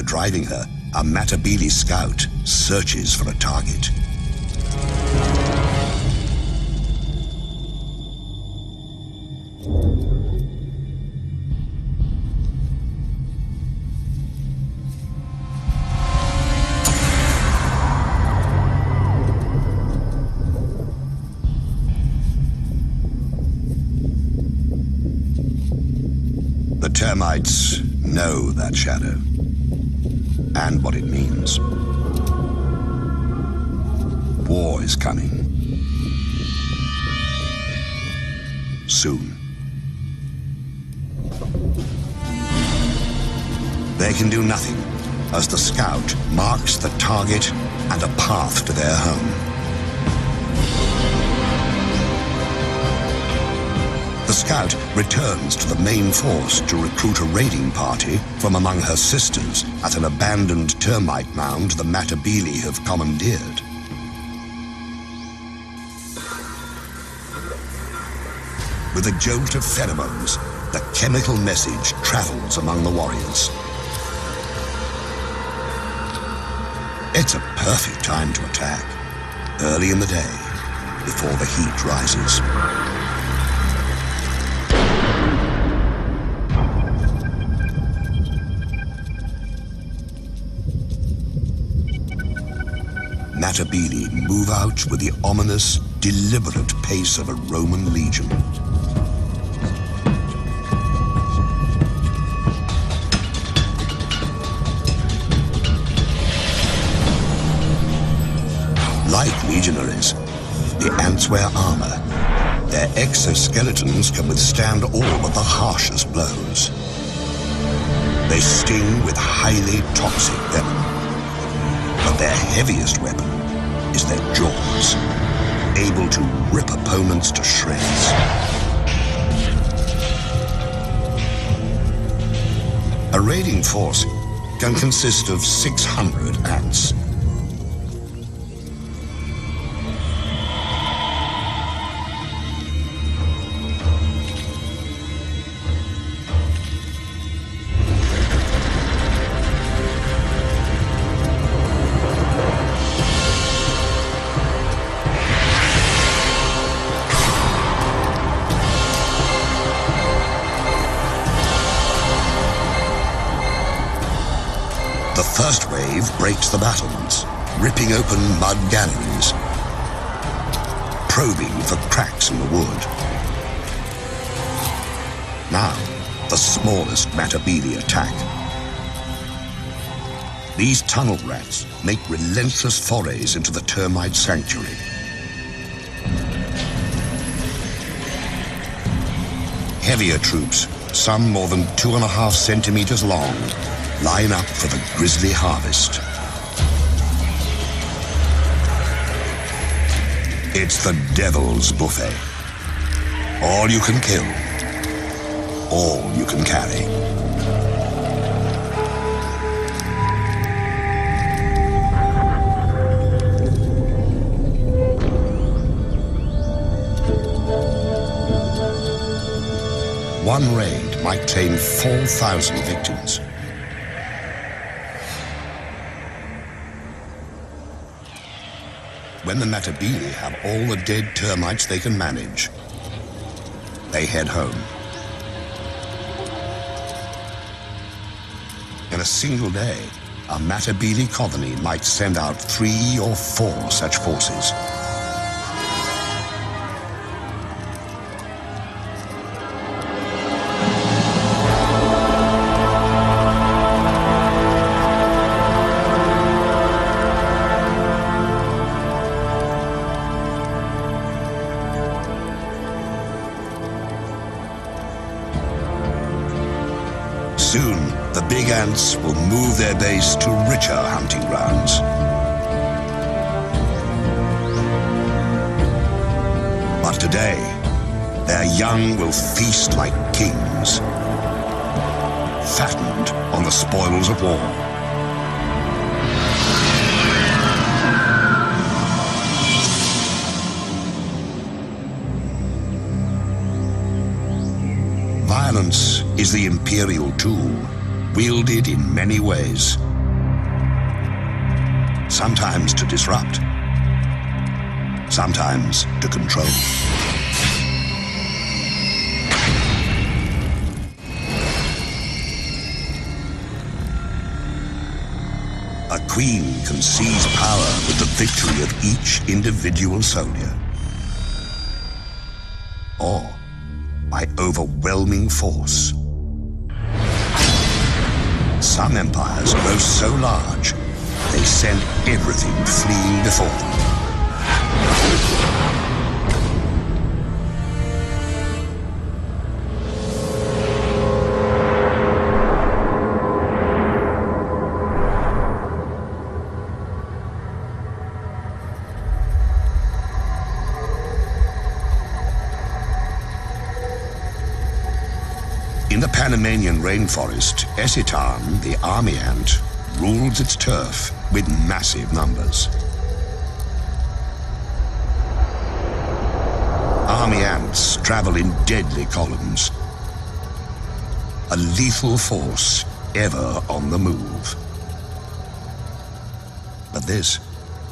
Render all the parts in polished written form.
her driving her, a Matabele scout searches for a target. The termites know that shadow and what it means. War is coming. Soon. They can do nothing as the scout marks the target and a path to their home. The scout returns to the main force to recruit a raiding party from among her sisters at an abandoned termite mound the Matabele have commandeered. With a jolt of pheromones, the chemical message travels among the warriors. It's a perfect time to attack, early in the day, before the heat rises. Matabele move out with the ominous, deliberate pace of a Roman legion. Like legionaries, the ants wear armor. Their exoskeletons can withstand all but the harshest blows. They sting with highly toxic venom. But their heaviest weapon is their jaws, able to rip opponents to shreds. A raiding force can consist of 600 ants. The first wave breaks the battlements, ripping open mud galleries, probing for cracks in the wood. Now, the smallest Matabele attack. These tunnel rats make relentless forays into the termite sanctuary. Heavier troops, some more than 2.5 centimeters long, line up for the grisly harvest. It's the devil's buffet. All you can kill, all you can carry. One raid might claim 4,000 victims. When the Matabele have all the dead termites they can manage, they head home. In a single day, a Matabele colony might send out 3 or 4 such forces. Soon, the big ants will move their base to richer hunting grounds. But today, their young will feast like kings, fattened on the spoils of war. Violence is the imperial tool, wielded in many ways. sometimes to disrupt, sometimes to control. A queen can seize power with the victory of each individual soldier, or by overwhelming force. Some empires grow so large, they send everything fleeing before them. In the Panamanian rainforest, Esitan, the army ant, rules its turf with massive numbers. Army ants travel in deadly columns, a lethal force ever on the move. But this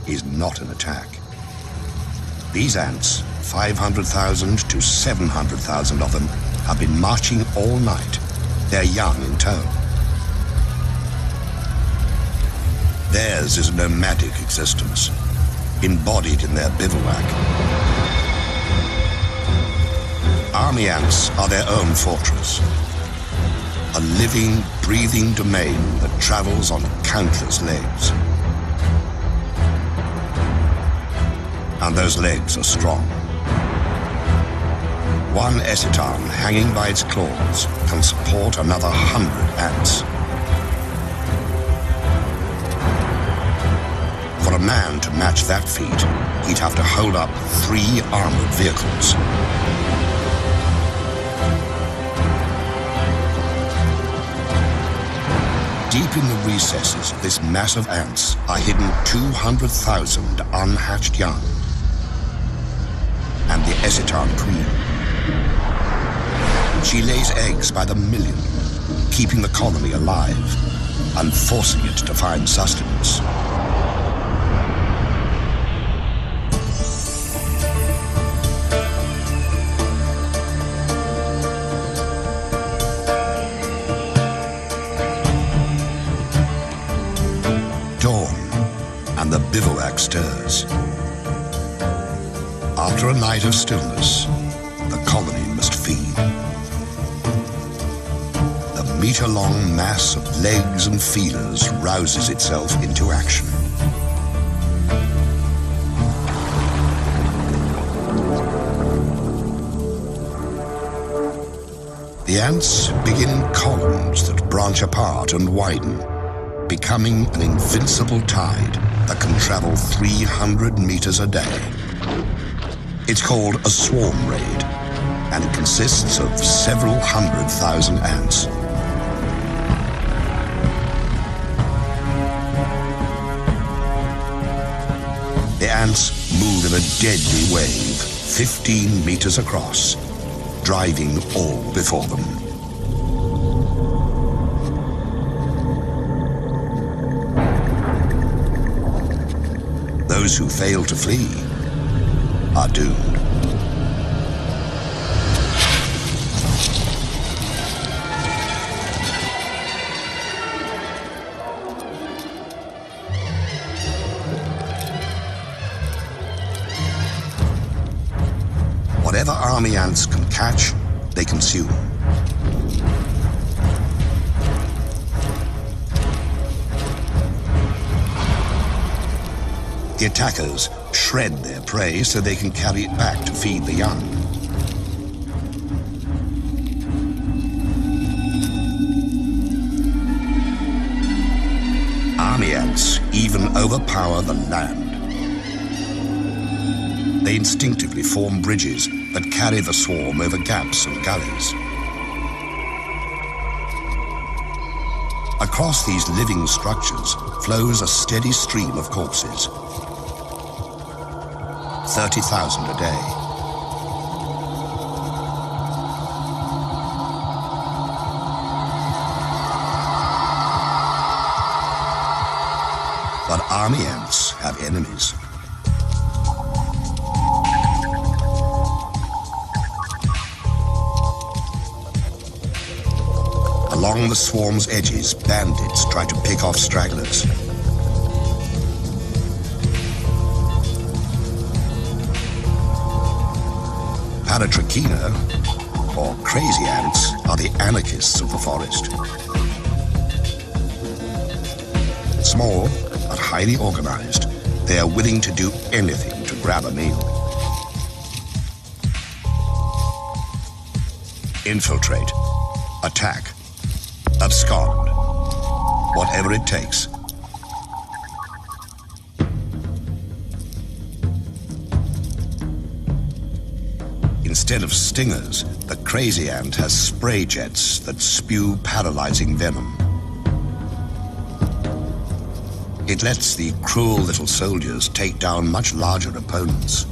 is not an attack. These ants, 500,000 to 700,000 of them, have been marching all night, their young in tow. Theirs is a nomadic existence, embodied in their bivouac. Army ants are their own fortress, a living, breathing domain that travels on countless legs. And those legs are strong. One Esitan hanging by its claws can support another 100 ants. For a man to match that feat, he'd have to hold up 3 armored vehicles. Deep in the recesses of this mass of ants are hidden 200,000 unhatched young, and the Esitan queen. She lays eggs by the million, keeping the colony alive and forcing it to find sustenance. Dawn, and the bivouac stirs. After a night of stillness, the colony must feed. The meter-long mass of legs and feelers rouses itself into action. The ants begin in columns that branch apart and widen, becoming an invincible tide that can travel 300 meters a day. It's called a swarm raid, and it consists of several 100,000 ants. The ants move in a deadly wave, 15 meters across, driving all before them. Those who fail to flee are doomed. Whatever army ants can catch, they consume. The attackers shred their prey so they can carry it back to feed the young. Army ants even overpower the land. They instinctively form bridges that carry the swarm over gaps and gullies. Across these living structures flows a steady stream of corpses. 30,000 a day. But army ants have enemies. Along the swarm's edges, bandits try to pick off stragglers. Paratrachina, or crazy ants, are the anarchists of the forest. Small, but highly organized, they are willing to do anything to grab a meal. Infiltrate, attack, abscond, whatever it takes. Instead of stingers, the crazy ant has spray jets that spew paralyzing venom. It lets the cruel little soldiers take down much larger opponents.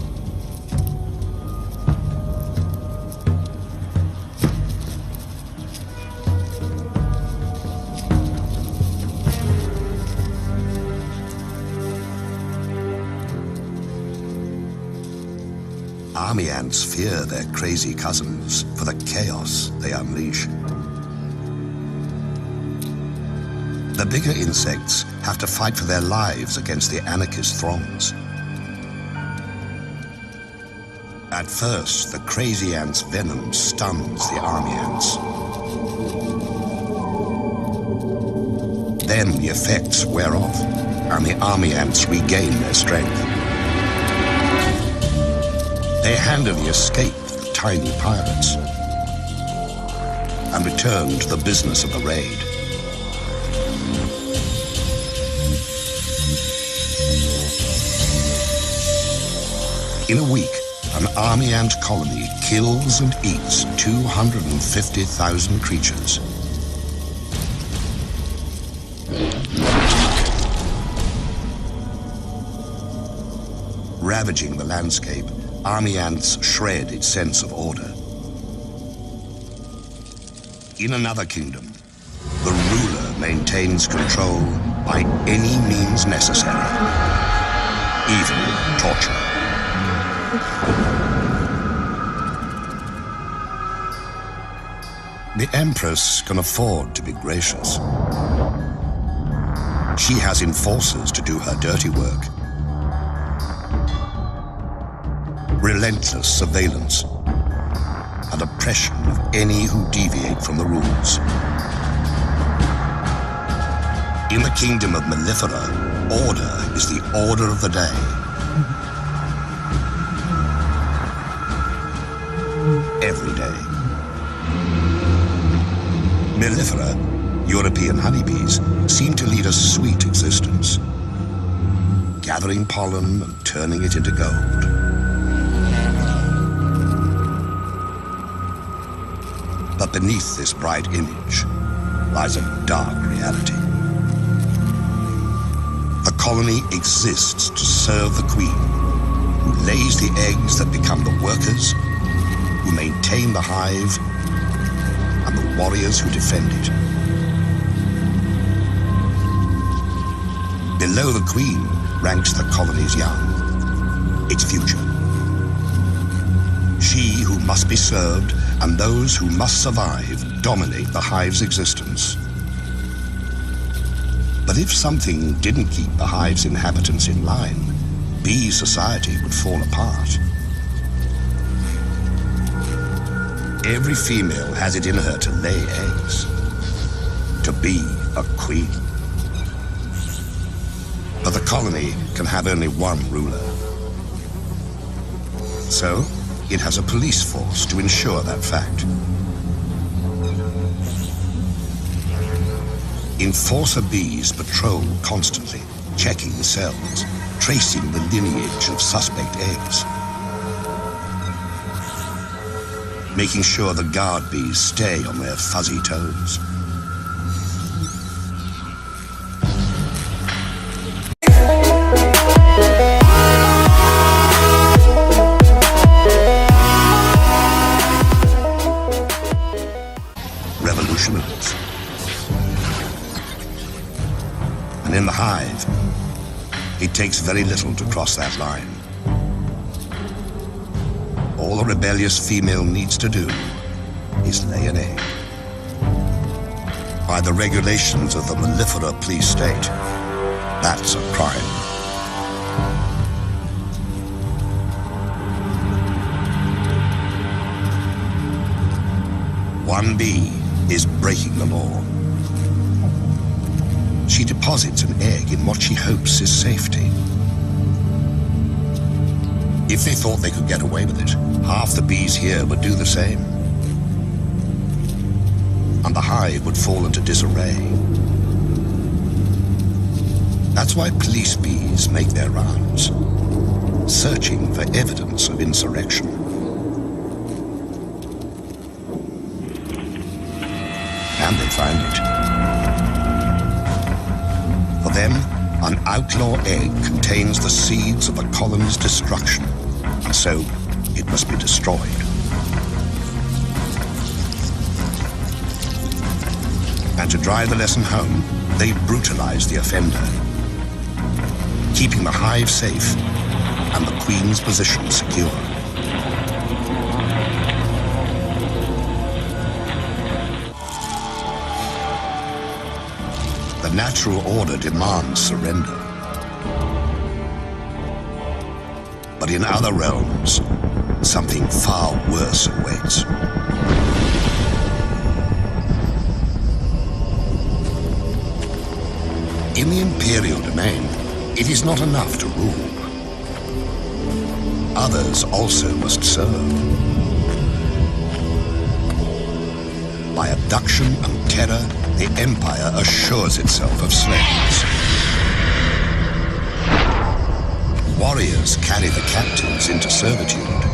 Army ants fear their crazy cousins for the chaos they unleash. The bigger insects have to fight for their lives against the anarchist throngs. At first, the crazy ant's venom stuns the army ants. Then the effects wear off, and the army ants regain their strength. They handily escape the tiny pirates and return to the business of the raid. In a week, an army ant colony kills and eats 250,000 creatures. Ravaging the landscape, army ants shred its sense of order. In another kingdom, the ruler maintains control by any means necessary, even torture. The Empress can afford to be gracious. She has enforcers to do her dirty work. Relentless surveillance and oppression of any who deviate from the rules. In the kingdom of Mellifera, order is the order of the day. Every day. Mellifera, European honeybees, seem to lead a sweet existence, gathering pollen and turning it into gold. But beneath this bright image lies a dark reality. The colony exists to serve the queen, who lays the eggs that become the workers, who maintain the hive, and the warriors who defend it. Below the queen ranks the colony's young, its future. She who must be served and those who must survive dominate the hive's existence. But if something didn't keep the hive's inhabitants in line, bee society would fall apart. Every female has it in her to lay eggs, to be a queen. But the colony can have only one ruler. So, it has a police force to ensure that fact. Enforcer bees patrol constantly, checking cells, tracing the lineage of suspect eggs, making sure the guard bees stay on their fuzzy toes. Revolutionaries. And in the hive, It takes very little to cross that line. All a rebellious female needs to do is lay an egg. By the regulations of the mellifera police state, that's a crime. One bee is breaking the law. She deposits an egg in what she hopes is safety. If they thought they could get away with it, half the bees here would do the same. And the hive would fall into disarray. That's why police bees make their rounds, searching for evidence of insurrection. And they find it. For them, an outlaw egg contains the seeds of a colony's destruction, and so it must be destroyed. And to drive the lesson home, they brutalize the offender, keeping the hive safe and the queen's position secure. The natural order demands surrender. But in other realms, something far worse awaits. In the Imperial domain, it is not enough to rule. Others also must serve. By abduction and terror, the Empire assures itself of slaves. Warriors carry the captives into servitude.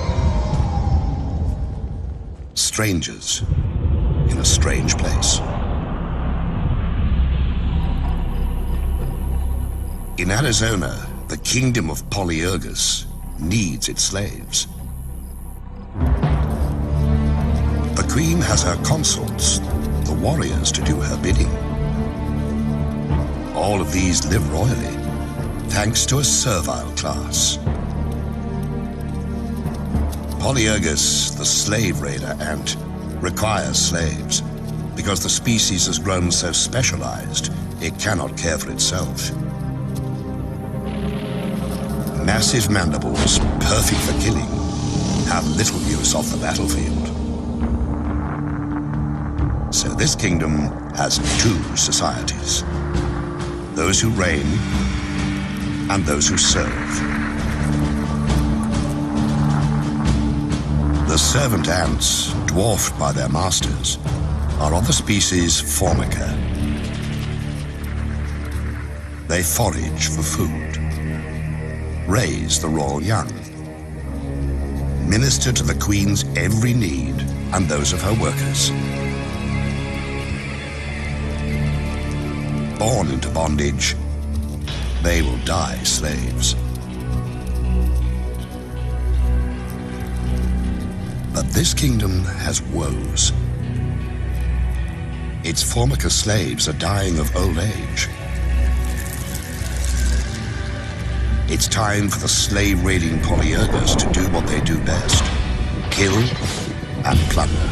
Strangers in a strange place. In Arizona, the kingdom of Polyergus needs its slaves. The queen has her consorts, the warriors, to do her bidding. All of these live royally, thanks to a servile class. Polyergus, the slave raider ant, requires slaves because the species has grown so specialized it cannot care for itself. Massive mandibles, perfect for killing, have little use off the battlefield. So this kingdom has two societies: those who reign and those who serve. The servant ants, dwarfed by their masters, are of the species Formica. They forage for food, raise the royal young, minister to the queen's every need and those of her workers. Born into bondage, they will die slaves. But this kingdom has woes. Its Formica slaves are dying of old age. It's time for the slave-raiding Polyergus to do what they do best: kill and plunder.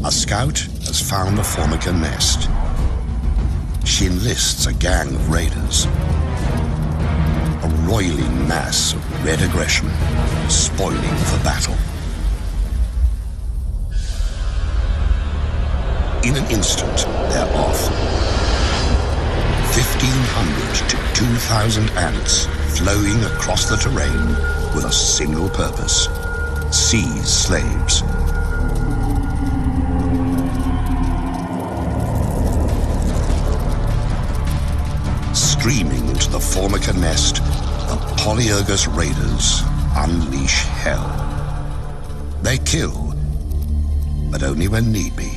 A scout has found the Formica nest. She enlists a gang of raiders. A roiling mass of red aggression, spoiling for battle. In an instant, they're off. 1,500 to 2,000 ants flowing across the terrain with a single purpose: seize slaves. Streaming into the Formica nest, the Polyergus raiders unleash hell. They kill, but only when need be.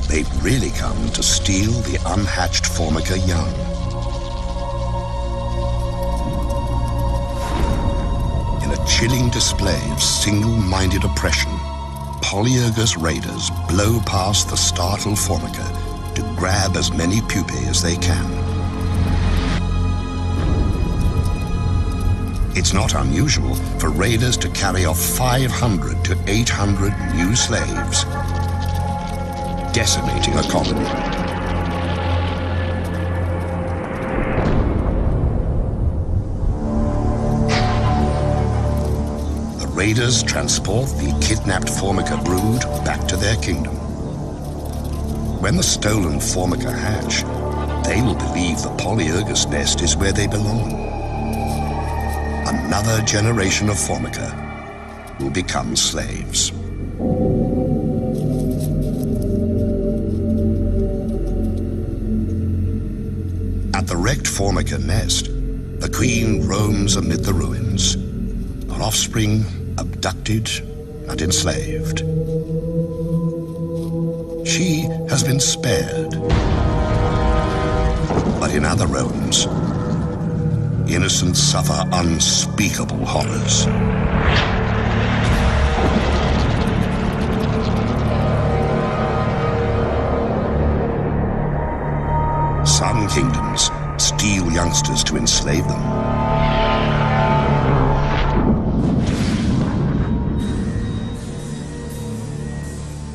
They've really come to steal the unhatched Formica young. In a chilling display of single-minded oppression, Polyergus raiders blow past the startled Formica to grab as many pupae as they can. It's not unusual for raiders to carry off 500 to 800 new slaves, decimating a colony. The raiders transport the kidnapped Formica brood back to their kingdom. When the stolen Formica hatch, they will believe the Polyergus nest is where they belong. Another generation of Formica will become slaves. At the wrecked Formica nest, the queen roams amid the ruins, her offspring abducted and enslaved. She has been spared, but in other realms, innocents suffer unspeakable horrors. Some kingdoms steal youngsters to enslave them.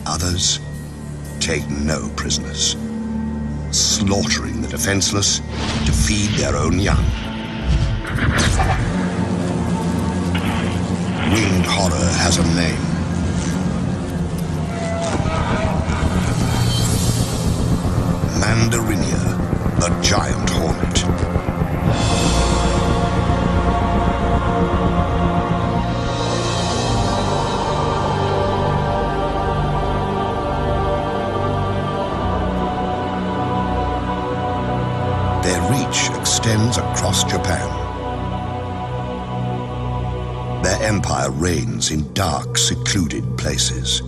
Others take no prisoners, slaughtering the defenseless to feed their own young. Winged horror has a name. Mandarinia, the giant hornet. Their reach extends across Japan. Their empire reigns in dark, secluded places.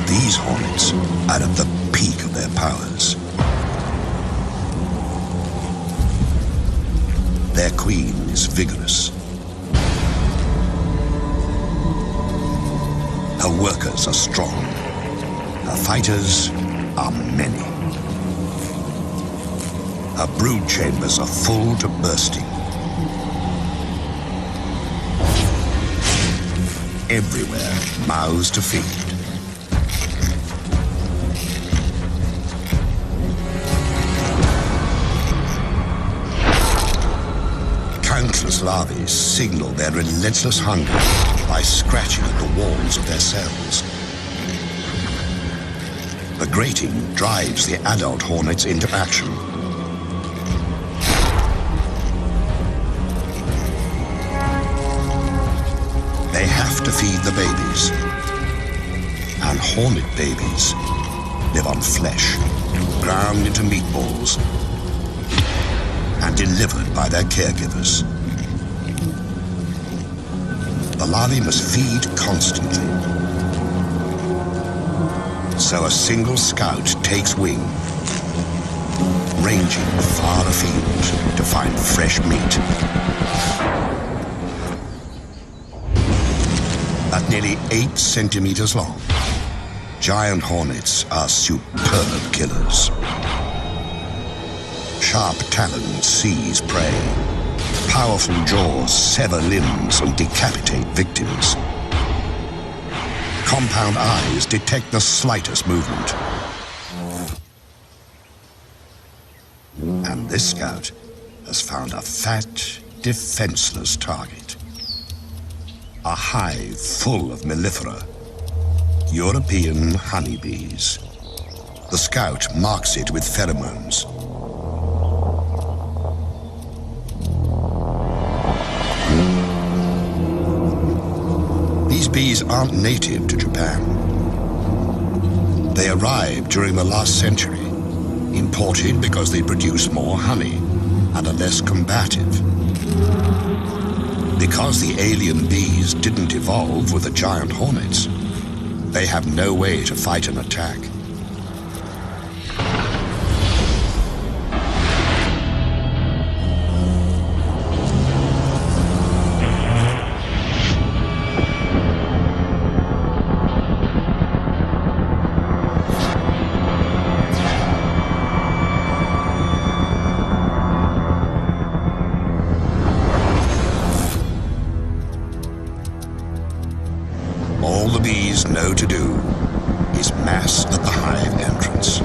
These hornets are at the peak of their powers. Their queen is vigorous. Her workers are strong. Her fighters are many. Her brood chambers are full to bursting. Everywhere, mouths to feed. Countless larvae signal their relentless hunger by scratching at the walls of their cells. The grating drives the adult hornets into action. They have to feed the babies. And hornet babies live on flesh, ground into meatballs, and delivered by their caregivers. The larvae must feed constantly. So a single scout takes wing, ranging far afield to find fresh meat. At nearly 8 centimeters long, giant hornets are superb killers. Sharp talons seize prey. Powerful jaws sever limbs and decapitate victims. Compound eyes detect the slightest movement. And this scout has found a fat, defenseless target. A hive full of mellifera, European honeybees. The scout marks it with pheromones. These bees aren't native to Japan. They arrived during the last century, imported because they produce more honey and are less combative. Because the alien bees didn't evolve with the giant hornets, they have no way to fight an attack. know to do is mass at the hive entrance.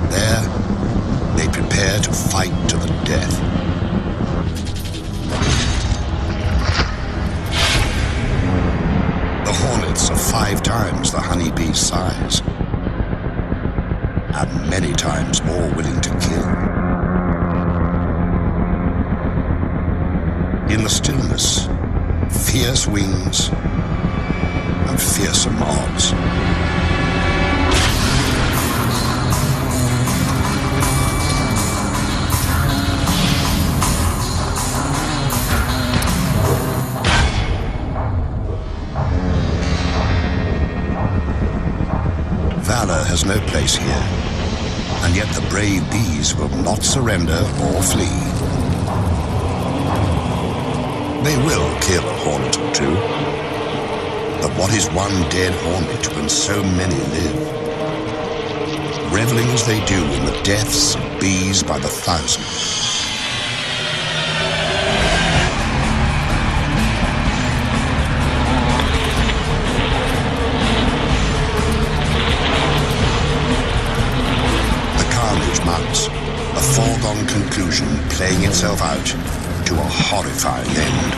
There, they prepare to fight to the death. The hornets are 5 times the honeybee's size, and many times more willing to kill. In the stillness, fierce wings and fearsome odds. Valor has no place here, and yet the brave bees will not surrender or flee. They will kill a hornet or 2, but what is one dead hornet when so many live? Reveling as they do in the deaths of bees by the thousand. Mounts, a foregone conclusion playing itself out to a horrifying end.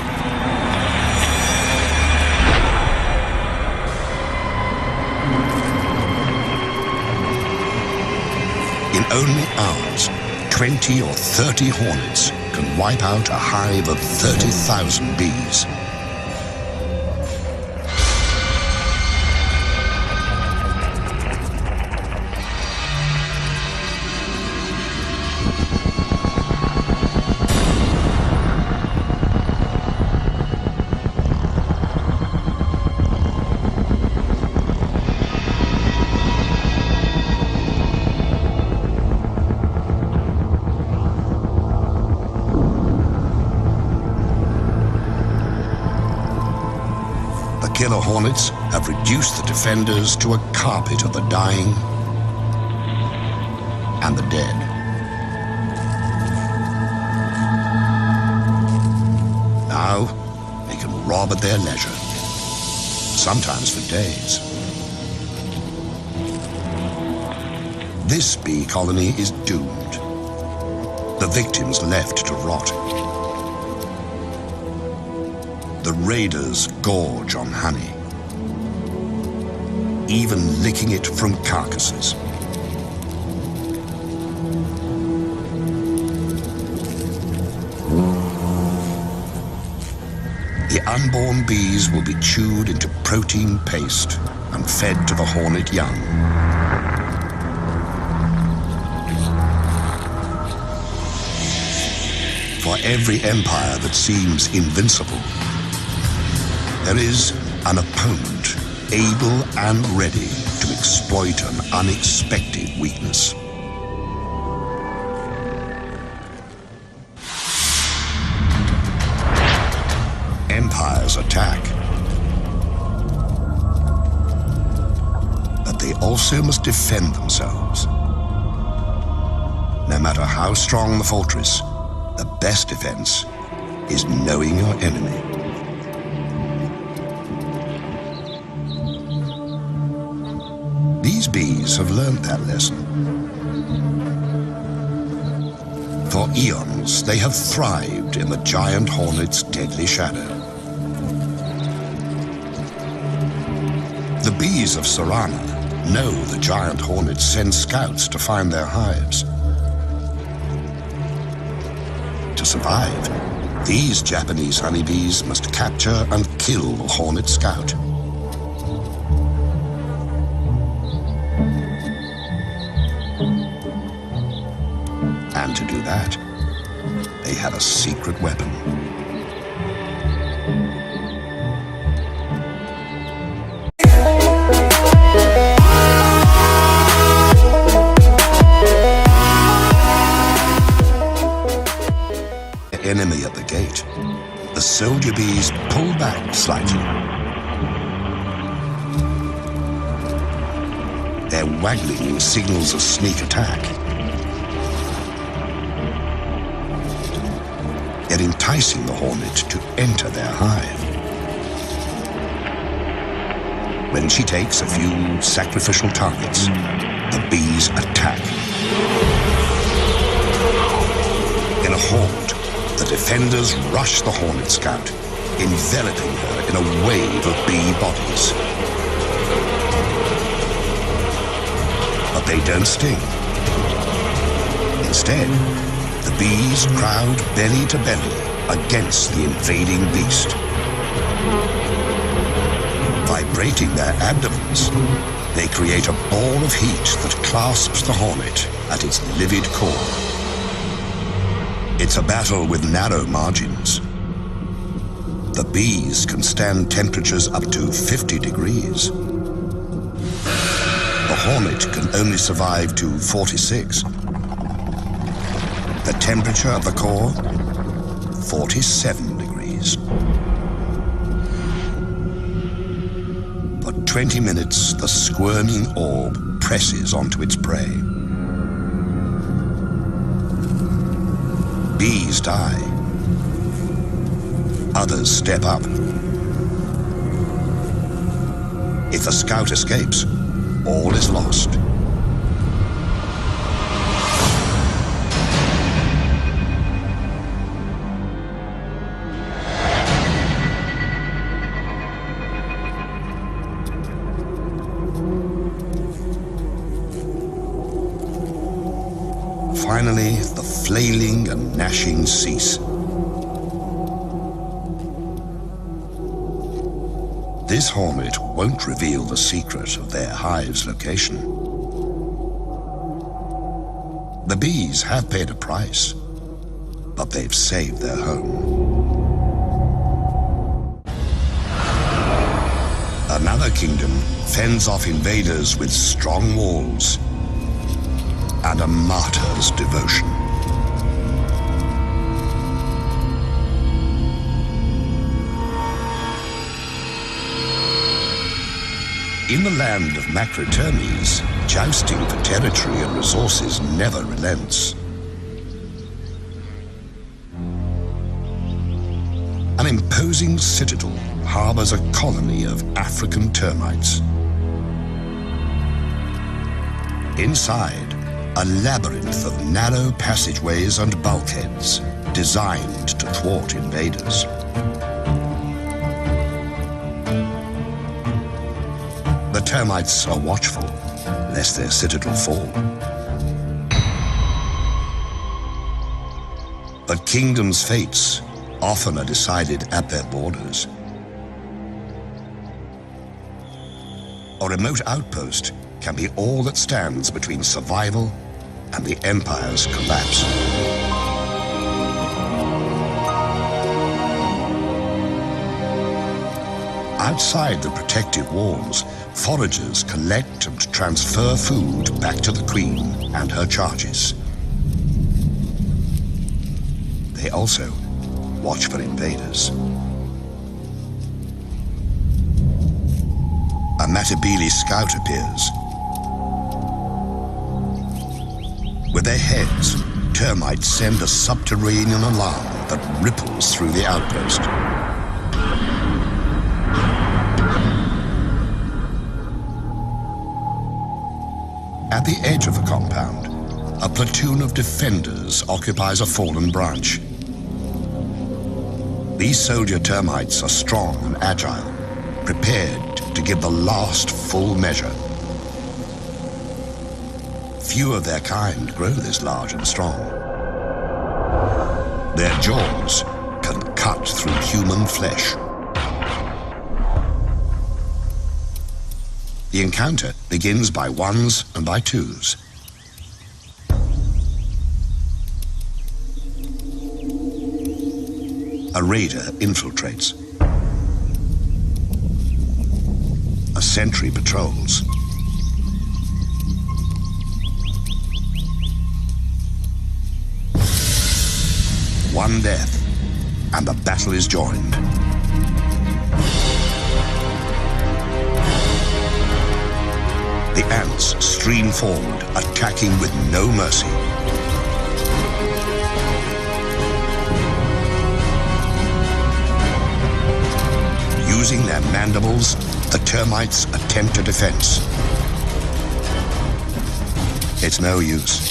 In only hours, 20 or 30 hornets can wipe out a hive of 30,000 bees. Killer hornets have reduced the defenders to a carpet of the dying and the dead. Now, they can rob at their leisure, sometimes for days. This bee colony is doomed. The victims left to rot. The raiders gorge on honey, even licking it from carcasses. The unborn bees will be chewed into protein paste and fed to the hornet young. For every empire that seems invincible, there is an opponent able and ready to exploit an unexpected weakness. Empires attack, but they also must defend themselves. No matter how strong the fortress, the best defense is knowing your enemy. These bees have learned that lesson. For eons, they have thrived in the giant hornet's deadly shadow. The bees of Sarana know the giant hornets send scouts to find their hives. To survive, these Japanese honeybees must capture and kill the hornet scout. And to do that, they had a secret weapon. The enemy at the gate. The soldier bees pull back slightly. Their waggling signals a sneak attack. They're enticing the hornet to enter their hive. When she takes a few sacrificial targets, the bees attack. In a horde, the defenders rush the Hornet Scout, enveloping her in a wave of bee bodies. But they don't sting. Instead, the bees crowd belly to belly against the invading beast. Vibrating their abdomens, they create a ball of heat that clasps the hornet at its livid core. It's a battle with narrow margins. The bees can stand temperatures up to 50 degrees. The hornet can only survive to 46. The temperature of the core, 47 degrees. For 20 minutes, the squirming orb presses onto its prey. Bees die. Others step up. If the scout escapes, all is lost. Finally, the flailing and gnashing cease. This hornet won't reveal the secret of their hive's location. The bees have paid a price, but they've saved their home. Another kingdom fends off invaders with strong walls and a martyr's devotion. In the land of Macrotermes, jousting for territory and resources never relents. An imposing citadel harbors a colony of African termites. Inside, a labyrinth of narrow passageways and bulkheads designed to thwart invaders. The termites are watchful, lest their citadel fall. But kingdoms' fates often are decided at their borders. A remote outpost can be all that stands between survival and the empire's collapse. Outside the protective walls, foragers collect and transfer food back to the queen and her charges. They also watch for invaders. A Matabele scout appears. With their heads, termites send a subterranean alarm that ripples through the outpost. At the edge of the compound, a platoon of defenders occupies a fallen branch. These soldier termites are strong and agile, prepared to give the last full measure. Few of their kind grow this large and strong. Their jaws can cut through human flesh. The encounter begins by ones and by twos. A raider infiltrates. A sentry patrols. One death, and the battle is joined. The ants stream forward, attacking with no mercy. Using their mandibles, the termites attempt a defense. It's no use.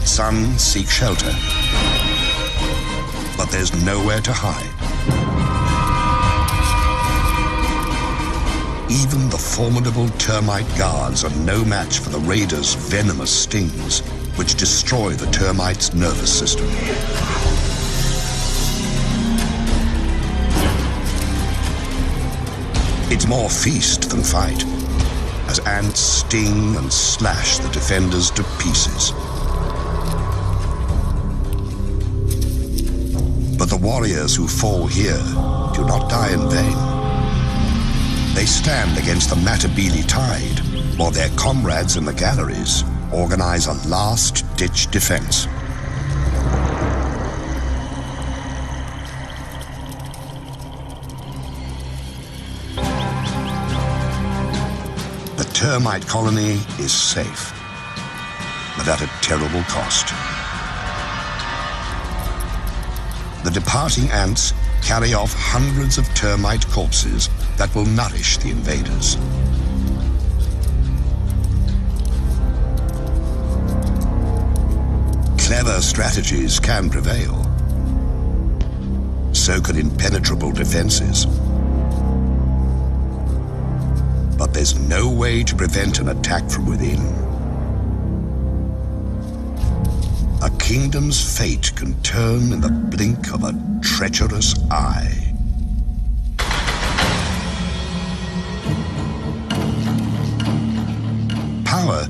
Some seek shelter, but there's nowhere to hide. Even the formidable termite guards are no match for the raiders' venomous stings, which destroy the termites' nervous system. It's more feast than fight, as ants sting and slash the defenders to pieces. But the warriors who fall here do not die in vain. They stand against the Matabele tide, while their comrades in the galleries organize a last-ditch defense. The termite colony is safe, but at a terrible cost. The departing ants carry off hundreds of termite corpses that will nourish the invaders. Clever strategies can prevail. So can impenetrable defenses. But there's no way to prevent an attack from within. A kingdom's fate can turn in the blink of a treacherous eye. Power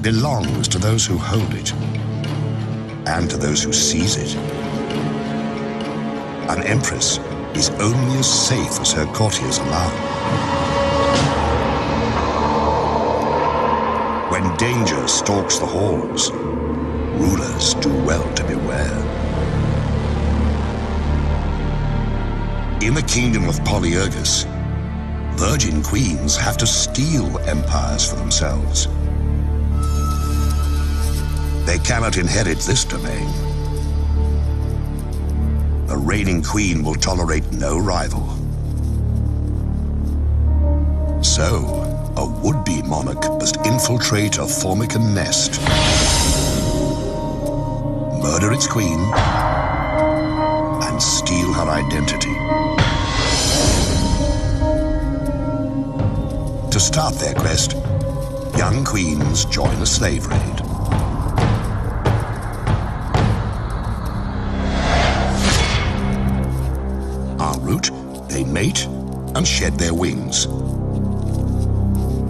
belongs to those who hold it, and to those who seize it. An empress is only as safe as her courtiers allow. When danger stalks the halls, rulers do well to beware. In the kingdom of Polyergus, virgin queens have to steal empires for themselves. They cannot inherit this domain. A reigning queen will tolerate no rival. So, a would-be monarch must infiltrate a Formican nest, murder its queen, and steal her identity. To start their quest, young queens join a slave raid. En route, they mate and shed their wings,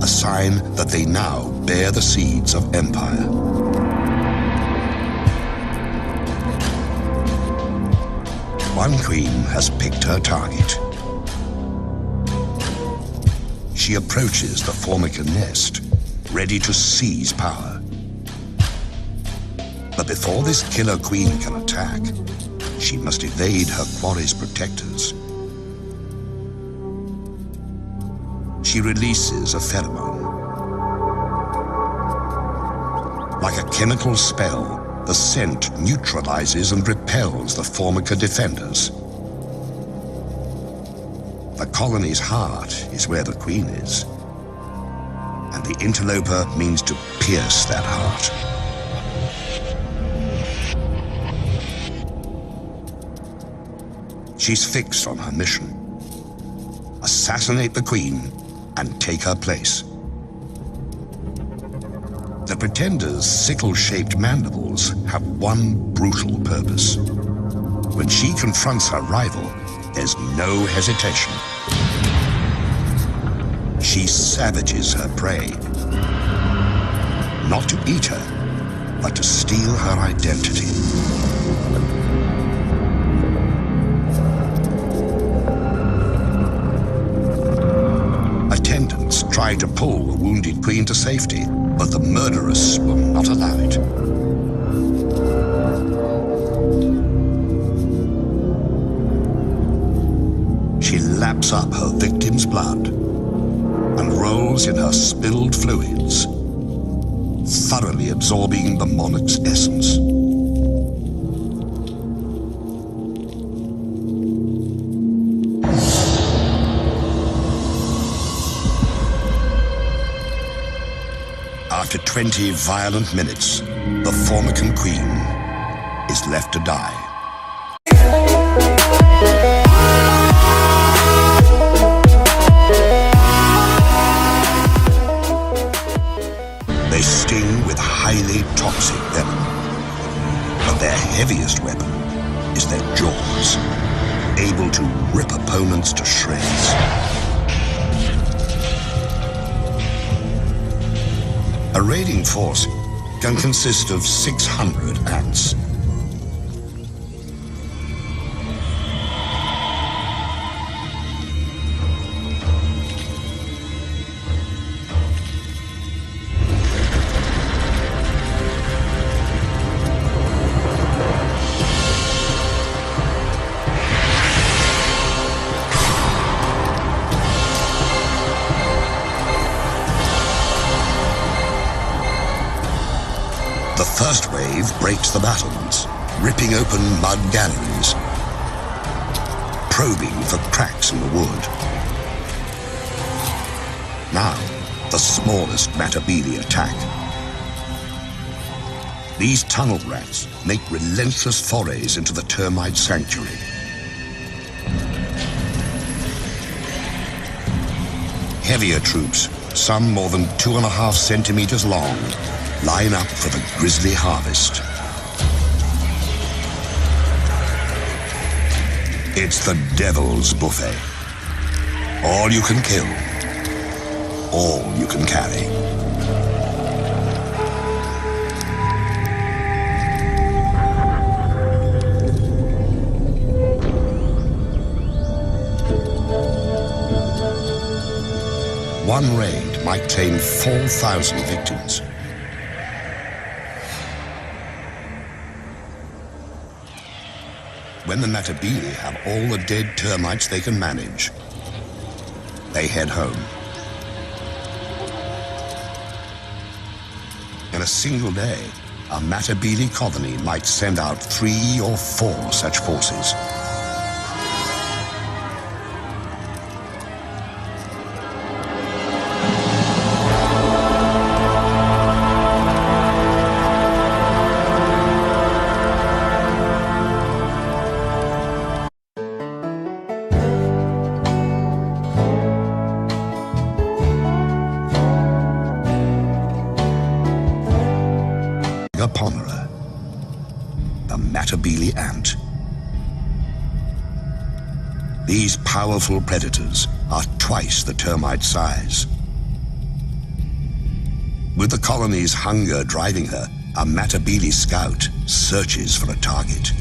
a sign that they now bear the seeds of empire. One queen has picked her target. She approaches the Formica nest, ready to seize power. But before this killer queen can attack, she must evade her quarry's protectors. She releases a pheromone. Like a chemical spell, the scent neutralizes and repels the Formica defenders. The colony's heart is where the queen is, and the interloper means to pierce that heart. She's fixed on her mission: assassinate the queen and take her place. The Pretender's sickle-shaped mandibles have one brutal purpose. When she confronts her rival, there's no hesitation. She savages her prey, not to eat her, but to steal her identity. Attendants try to pull the wounded queen to safety, but the murderess will not allow it. She laps up her victim's blood and rolls in her spilled fluids, thoroughly absorbing the monarch's essence. After 20 violent minutes, the Formican Queen is left to die. They sting with highly toxic venom, but their heaviest weapon is their jaws, able to rip opponents to shreds. A raiding force can consist of 600 ants. The first wave breaks the battlements, ripping open mud galleries, probing for cracks in the wood. Now, the smallest Matabele attack. These tunnel rats make relentless forays into the termite sanctuary. Heavier troops, some more than 2.5 centimeters long, line up for the grisly harvest. It's the devil's buffet. All you can kill, all you can carry. One raid might claim 4,000 victims. When the Matabele have all the dead termites they can manage, they head home. In a single day, a Matabele colony might send out 3 or 4 such forces. Ponera, the Matabele ant. These powerful predators are twice the termite size. With the colony's hunger driving her, a Matabele scout searches for a target.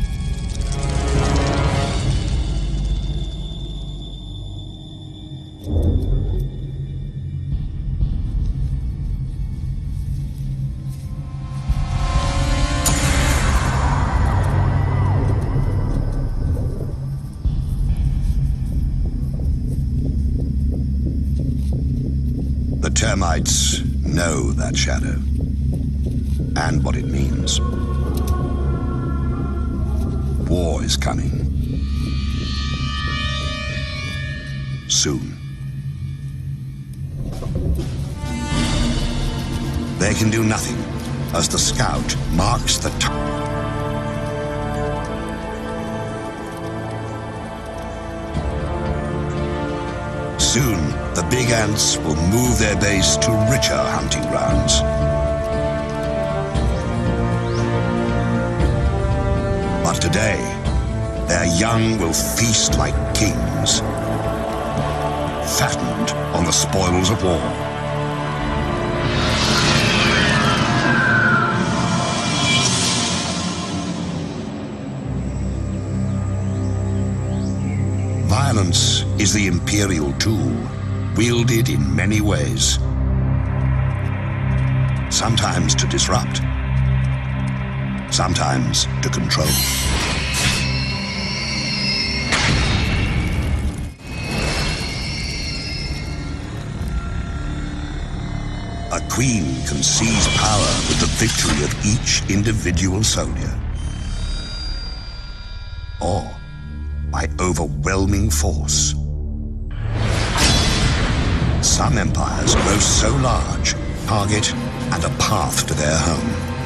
The termites know that shadow and what it means. War is coming. Soon. They can do nothing as the scout marks the time. Soon, the big ants will move their base to richer hunting grounds. But today, their young will feast like kings, fattened on the spoils of war. Violence is the imperial tool, wielded in many ways. Sometimes to disrupt, sometimes to control. A queen can seize power with the victory of each individual soldier, or by overwhelming force. Some empires grow so large, target and a path to their home.